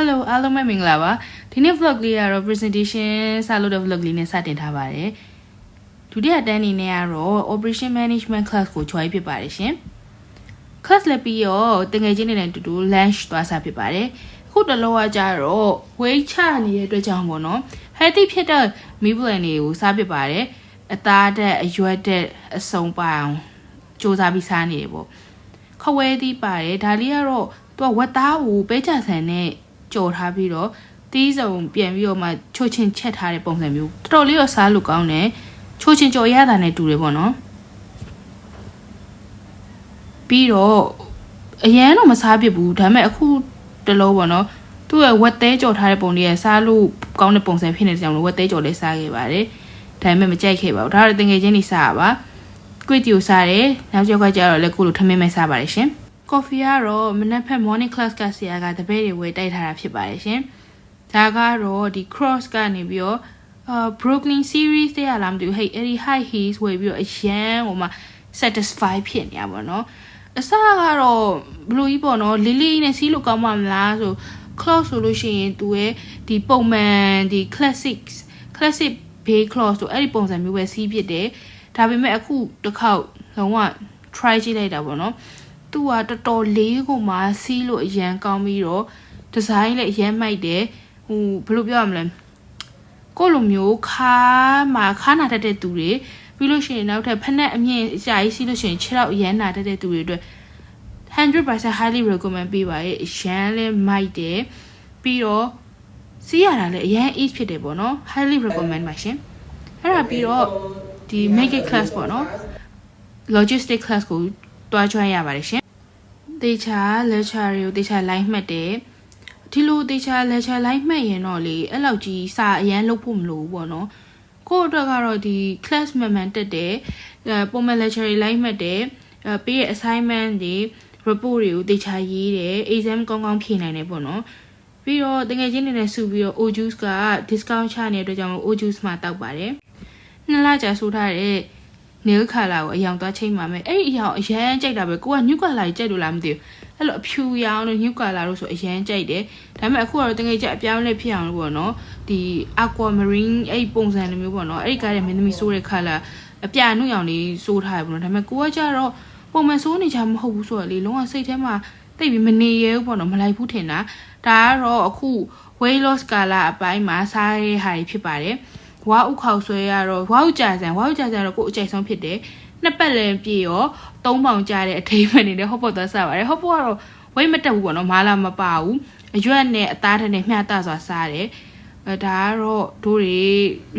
Hello အားလုံးပဲမင်္ဂလာပါဒီနေ့ vlog လေးကတော့ presentation စလုပ်တဲ့ vlog လေးနဲ့စတင်ထားပါတယ်ဒုတိယတန်းအနေနဲ့ကတော့ operation management class ကို join ဖြစ်ပါတယ်ရှင် class လည်းပြီးတော့တကယ်ချင်းနဲ့တူတူ lunch သွားစားဖြစ်ပါတယ်ခုတလောကကြတော့ weight ချနေတဲ့အတွက်ကြောင့်ပေါ့နော် healthy ဖြစ်တဲ့ meal plan တွေကိုစားဖြစ်ပါတယ်အသားတဲ့အရွက်တဲ့အစုံပါအောင်စူးစမ်းပြီးစားနေတယ်ပေါ့ခဝဲသီးပါတယ်ဒါလေးကတော့သူကဝက်သားကိုပဲချဆန်နဲ့ကြော်ထားပြီးတော့တီးစုံပြန်ပြီးတော့မှချိုးချင်းချက်ထားတဲ့ပုံစံမျိုးတော်တော်လေးတော့စားလို့ကောင်းတယ်ချိုးချင်းကြော်ရတာနဲ့တူတယ်ပေါ့နော်ပြီးတော့အရန်တော့မစားဖြစ်ဘူးဒါပေမဲ့အခုတလုံးပေါ့နော်သူ့ရဲ့ဝက်သေးကြော်ထားတဲ့ပုံလေးကစားလို့ကောင်းတဲ့ပုံစံဖြစ်နေတဲ့ကြောင့်လို့ဝက်သေးကြော်လေးစားခဲ့ပါတယ်ဒါပေမဲ့မကြိုက်ခဲ့ပါဘူးဒါတော့တကယ်ချင်းနေစားပါကွေ့တီကိုစားတယ်နောက်ကျောက်ကကြတော့လည်းကိုလိုထမင်းမဲစားပါတယ်ရှင်coffee ကတော့မနက်ဖက် morning class ကဆရာကတပည့်တွေဝယ်တိုက်ထားတာဖြစ်ပါတယ်ရှင်ဒါကတော့ဒီ cross ကနေပြီးတော့Brooklyn series တဲ့ရလားမသိဘူးဟဲ့အဲ့ဒီ high heels ဝယ်ပြီးတော့အရန်ဟိုမှာ satisfy ဖြစ်နေရပါတော့အစားကတော့ဘလူးကြီးပေါ့နော်လေးလေးနဲ့စီးလို့ကောင်းပါမလားဆို cloth ဆိုလို့ရှိရင်သူရဲ့ဒီပုံမှန်ဒီ classic bay cloth ဆိုအဲ့ဒီပုံစံမျိုးပဲစီးဖြစ်တယ်ဒါပေမဲ့အခုတစ်ခေါက်လုံးဝ try ကြည့်လိုက်တာပေါ့နော်သူကတော်တော်လေးကိုမှစီးလို့အရန်ကောင်းပြီးတော့ဒီဇိုင်းလည်းအရန်မိုက်တယ်ဟိုဘယ်လိုပြောရမလဲကိုလိုမျိုးခါနာတတ်တဲ့သူတွေပြီးလို့ရှိရင်နောက်ထပ်ဖက်နဲ့အမြင့်အကြာကြီးစီးလို့ရှိရင်ခြေထောက်အရန်နာတတ်တဲ့သူတွေအတွက် 100% highly recommend ပေးပါရဲ့အရန်လည်းမိုက်တယ်ပြီးတော့စီးရတာလည်းအရန် easy ဖြစ်တယ်ပေါ့နော် highly recommend ပါရှင်အဲ့ဒါပြီးတော့ဒီ make it class ပေါ့နော် logistic class ကိုတွားကျွမ်းရပါတယ်ရှင်တေချာ lecture တွေကိုတေချာ line မှတ်တယ်ဒီလိုတေချာ lecture line မှတ်ရင်တော့လေအဲ့လောက်ကြီးစာအရန်လုပ်ဖို့မလိုဘူးပေါ့နော်ကို့အတွက်ကတော့ဒီ class မှန်တက်တယ်ပုံမှန် lecture တွေ line မှတ်တယ်ပေးတဲ့ assignment တွေ report တွေကိုတေချာရေးတယ် exam ကောင်းကောင်းဖြေနိုင်တယ်ပေါ့နော်ပြီးတော့တကယ်ချင်းနေနဲ့စုပြီးတော့ O-juice က discount ချနေတဲ့အတွက်ကြောင့် O-juice မှာတောက်ပါတယ်2လကြာဆိုထားတဲ့nail color ကိုအယောင်သွားချိန်ပါမယ်အဲ့ဒီအယောင်အရန်ကြိုက်တာပဲကိုက new color ကြီးကြိုက်လို့လားမသိဘူးအဲ့လိုအဖြူရောင်လို့ new color လို့ဆိုအရန်ကြိုက်တယ်ဒါပေမဲ့အခုကတော့တကယ်ကြအပြောင်းလဲဖြစ်အောင်လို့ပေါ့နော်ဒီ aquamarine အဲ့ပုံစံလိုမျိုးပေါ့နော်အဲ့ဒီကားတဲ့မင်းသမီးစိုးတဲ့ color အပြာနှုတ်ရောင်လေးစိုးထားရပေါ့နော်ဒါပေမဲ့ကိုကကြတော့ပုံမှန်စိုးနေချာမဟုတ်ဘူးဆိုတော့လေလုံးဝစိတ်ထဲမှာတိတ်ပြီးမနေရဲဘူးပေါ့နော်မလိုက်ဘူးထင်တာဒါကတော့အခု weight loss color အပိုင်းမှာစားရတဲ့ဟာတွေဖြစ်ပါတယ်ဝါဥခေါက်ဆွဲရတော့ဝါဥကြာစံတော့ကိုအကြိုက်ဆုံးဖြစ်တယ်နှစ်ပတ်လည်ပြည့်ရော3ပေါင်ကြာတဲ့အထိမ်းမှန်နေတယ်ဟော့ပေါ့သွားစားပါတယ်ဟော့ပေါ့ကတော့ဝိတ်မတက်ဘူးပေါ့နော်မာလာမပါဘူးအရွက်နဲ့အသားထက်နဲ့မျှတစွာစားတယ်ဒါကတော့တို့တွေ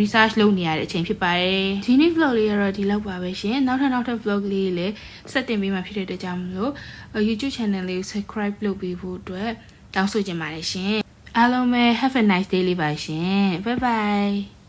research လုပ်နေရတဲ့အချိန်ဖြစ်ပါတယ်ဒီနေ့ vlog လေးကတော့ဒီလောက်ပါပဲရှင်နောက်ထပ် vlog လေးလည်းဆက်တင်ပေးမှဖြစ်တဲ့အတွက်ကြောင့်မလို့ YouTube channel လေးကို subscribe လုပ်ပေးဖို့အတွက်တောင်းဆိုချင်ပါတယ်ရှင်အားလုံးပဲ have a nice day လေးပါရှင် bye bye